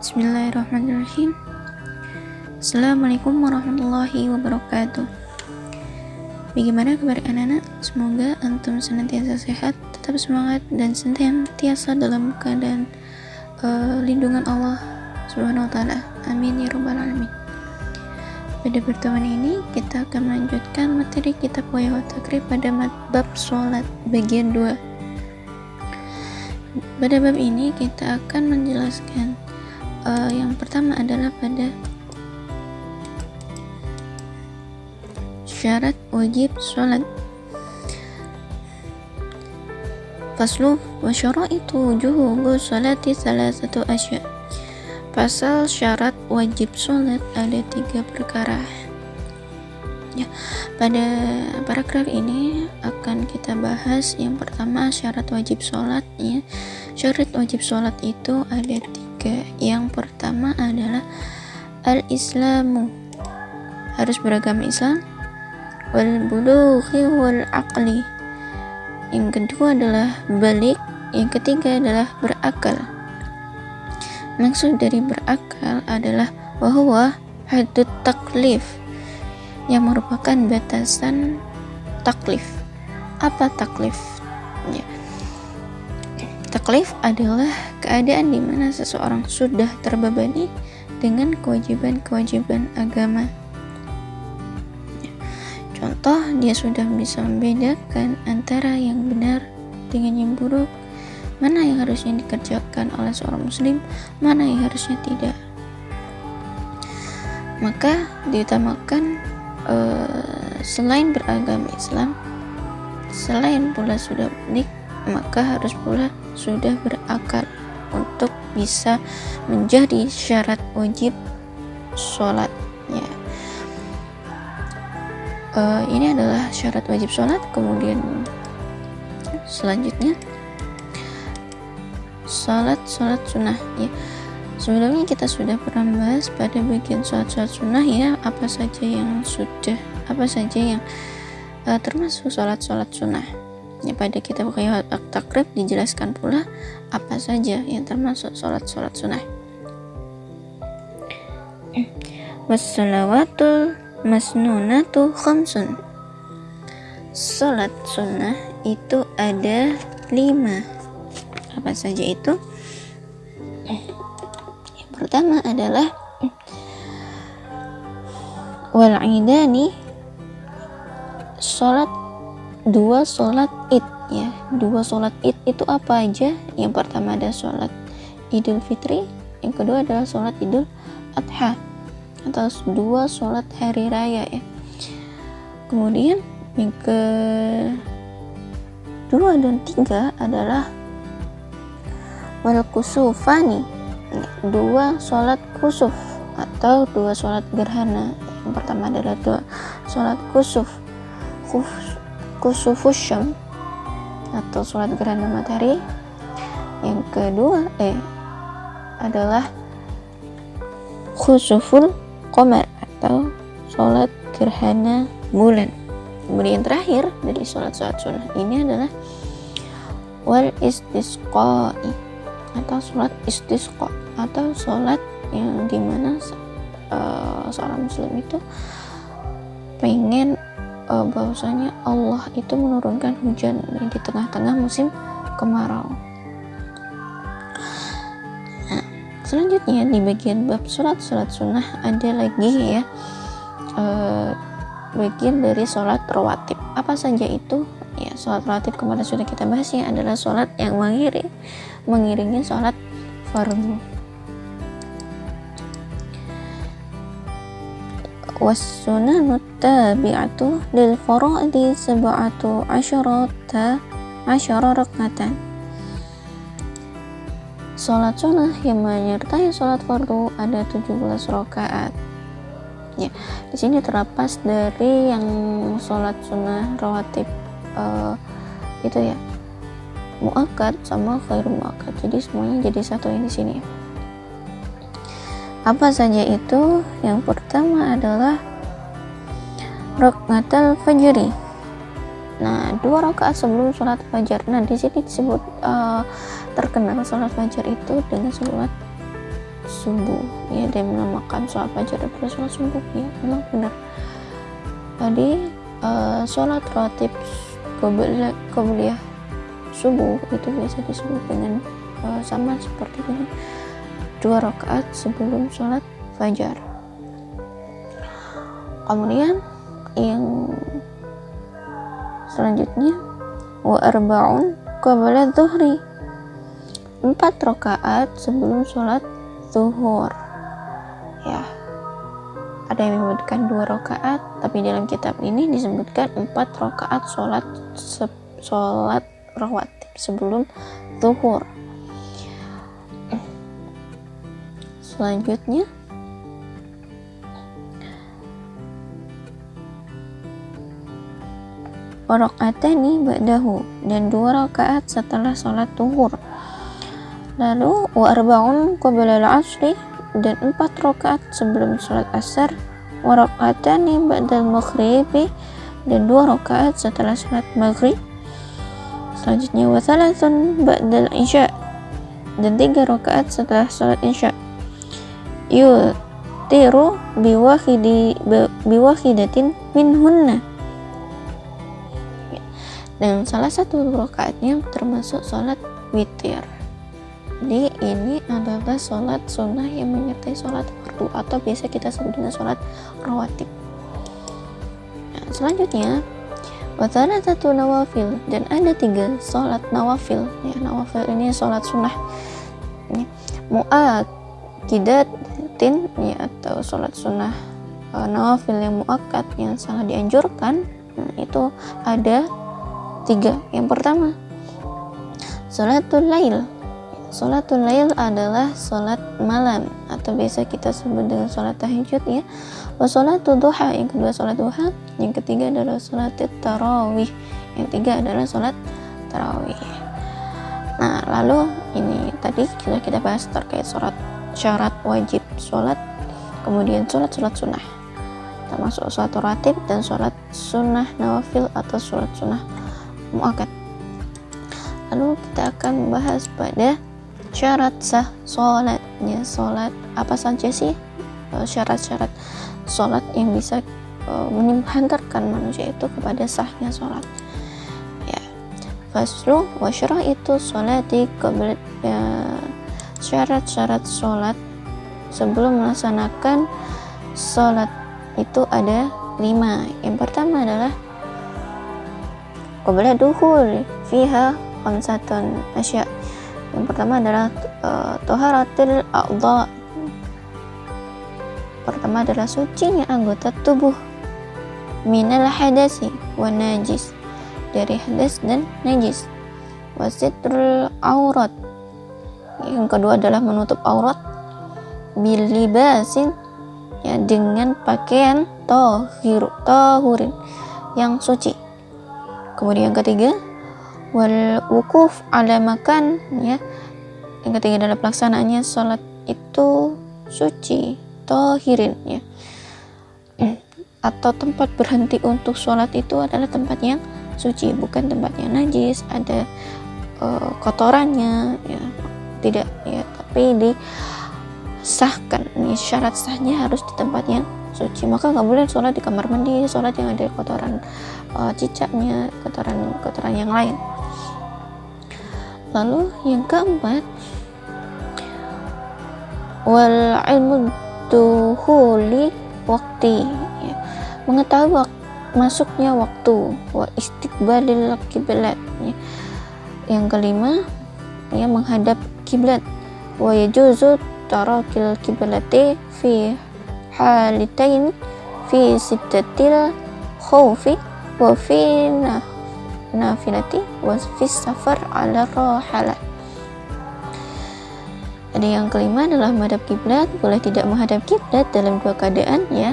Bismillahirrahmanirrahim. Assalamualaikum warahmatullahi wabarakatuh. Bagaimana kabar anak-anak? Semoga antum senantiasa sehat, tetap semangat, dan senantiasa dalam keadaan lindungan Allah Subhanahu wa Ta'ala. Amin ya Rabbal Alamin. Pada pertemuan ini kita akan melanjutkan materi kitab Wahyu Takrib pada bab sholat bagian 2. Pada bab ini kita akan menjelaskan yang pertama adalah pada syarat wajib sholat. Faslu wa syaraitu wujuhu sholati salasatu asya. Pasal syarat wajib sholat ada 3 perkara. Ya, pada paragraf ini akan kita bahas yang pertama syarat wajib sholat. Ya, syarat wajib sholat itu ada 3. Yang pertama adalah al-islamu, harus beragama Islam, wal bulughi wal aqli, yang kedua adalah balik, yang ketiga adalah berakal. Maksud dari berakal adalah bahwa hadud taklif, yang merupakan batasan taklif. Apa taklif? Ya. Taklif adalah keadaan di mana seseorang sudah terbebani dengan kewajiban-kewajiban agama. Ya. Contoh, dia sudah bisa membedakan antara yang benar dengan yang buruk, mana yang harusnya dikerjakan oleh seorang muslim, mana yang harusnya tidak. Maka diutamakan selain beragama Islam, selain pula sudah balik, maka harus pula sudah berakal untuk bisa menjadi syarat wajib sholat. Ya. Ini adalah syarat wajib sholat. Kemudian selanjutnya sholat sunnah. Ya. Sebelumnya kita sudah pernah bahas pada bagian sholat sunnah, ya, apa saja yang termasuk sholat sunnah. Ya, pada kitab Wahyu Takrib dijelaskan pula apa saja yang termasuk sholat sunnah. Wassalawatul masnunatu khamsun. Sholat sunnah itu ada 5. Apa saja itu? Yang pertama adalah wal idani, dua sholat id. Ya, 2 sholat id itu apa aja? Yang pertama ada sholat Idul Fitri, yang kedua adalah sholat Idul Adha, atau 2 sholat hari raya, ya. Kemudian yang kedua dan 3 adalah wal kusufani, 2 sholat kusuf atau 2 sholat gerhana. Yang pertama adalah 2 sholat kusufus syam atau sholat gerhana matahari. Yang kedua adalah khusuful qamar atau sholat gerhana bulan. Kemudian terakhir dari sholat sunnah ini adalah wal istisqa'i atau sholat istisqa, atau sholat yang dimana seorang muslim itu pengen bahwasanya Allah itu menurunkan hujan di tengah-tengah musim kemarau. Nah, selanjutnya di bagian bab sholat sunnah ada lagi, ya, bagian dari sholat rawatib. Apa saja itu? Ya, sholat rawatib kemarin sudah kita bahas, ya, adalah sholat yang mengiringi sholat fardu. Was-sunanut tabi'atu lil faraidi 17 rakatan. Salat sunnah yang menyertai salat fardu ada 17 rakaat. Ya, di sini terlepas dari yang salat sunnah rawatib itu, ya, muakkad sama khairu muakkad. Jadi semuanya jadi satu di sini. Apa saja itu? Yang pertama adalah rakaatul fajri. Nah, 2 rakaat sebelum sholat fajar. Nah, di sini disebut terkenal sholat fajar itu dengan sholat subuh ya, dan menamakan sholat fajar adalah sholat subuh ya, memang benar. Tadi sholat rawatib qobliyah subuh itu biasa disebut dengan sama seperti ini, 2 rakaat sebelum sholat fajar. Kemudian yang selanjutnya wa arba'un qabla dhuhri, 4 rakaat sebelum sholat zuhur ya. Ada yang menyebutkan 2 rakaat, tapi dalam kitab ini disebutkan 4 rakaat sholat rawatib sebelum zuhur. Selanjutnya rakaatani ba'dahu, dan 2 rakaat setelah sholat zuhur. Lalu wa arba'un qabla al-'ashri, dan 4 rakaat sebelum sholat asar. Wa rakaatani ba'dal maghribi, dan 2 rakaat setelah sholat maghrib. Selanjutnya wa thalathun ba'dal isya, dan 3 rakaat setelah sholat isya. Yutiru biwahidatin minhunna, dan salah satu rakaatnya termasuk sholat witir. Jadi ini adalah sholat sunnah yang menyertai sholat fardu atau biasa kita sebut dengan sholat rawatib. Nah, selanjutnya watana satu nawafil, dan ada 3 sholat nawafil ya. Nawafil ini sholat sunnah mu'akkidatin ya, atau sholat sunnah nawafil yang mu'akkad yang sangat dianjurkan. Nah, itu ada 3. Yang pertama sholatul lail. Sholatul lail adalah sholat malam atau biasa kita sebut dengan sholat tahajud ya. Wa sholatul duha, yang kedua sholat duha. Yang ketiga adalah sholat tarawih. Yang 3 adalah sholat tarawih. Nah, lalu ini tadi sudah kita bahas terkait syarat wajib sholat, kemudian sholat sunnah, termasuk sholat rawatib dan sholat sunnah nawafil atau sholat sunnah mu'akkad. Lalu kita akan membahas pada syarat sah sholatnya. Sholat apa saja sih syarat-syarat sholat yang bisa menghantarkan manusia itu kepada sahnya sholat ya. Faslu wa syara'itu sholati qabla ya, syarat-syarat sholat sebelum melaksanakan sholat itu ada 5. Yang pertama adalah qabla dukhul fiha khamsatun asya. Yang pertama adalah taharatul a'dha. Pertama adalah sucinya anggota tubuh minal hadasi wa najis, dari hadas dan najis. Wasitrul aurat, yang kedua adalah menutup aurat. Bil libasin, ya, dengan pakaian tahurin, yang suci. Kemudian yang ketiga wal wukuf ala makan, ya, yang ketiga adalah pelaksanaannya sholat itu suci tahirin, ya, atau tempat berhenti untuk sholat itu adalah tempat yang suci, bukan tempat yang najis, ada kotorannya, ya, tidak, ya, tapi disahkan, ini syarat sahnya harus di tempat yang suci. Maka nggak boleh sholat di kamar mandi, sholat yang ada kotoran cicaknya, kotoran yang lain. Lalu yang keempat wal ilmu dukhuli waktu, ya, mengetahui masuknya waktu. Wa istiqbalil kiblat, ya. Yang kelima, ya, menghadap kiblat. Wa yajuzu tarakil kiblati fi halitain fi sittatil khawfi wa fi nafilati wa fi safar ala rahalah. Ada yang kelima adalah menghadap kiblat. Boleh tidak menghadap kiblat dalam 2 keadaan, ya.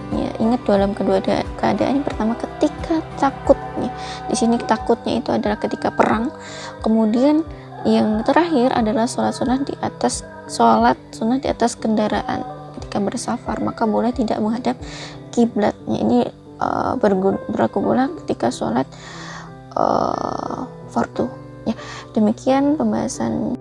Ya, ingat dalam kedua keadaan. Yang pertama ketika takutnya. Di sini takutnya itu adalah ketika perang. Kemudian yang terakhir adalah sholat sunnah di atas kendaraan ketika bersafar, maka boleh tidak menghadap kiblatnya. Ini berlaku pula ketika sholat fardu. Ya, demikian pembahasan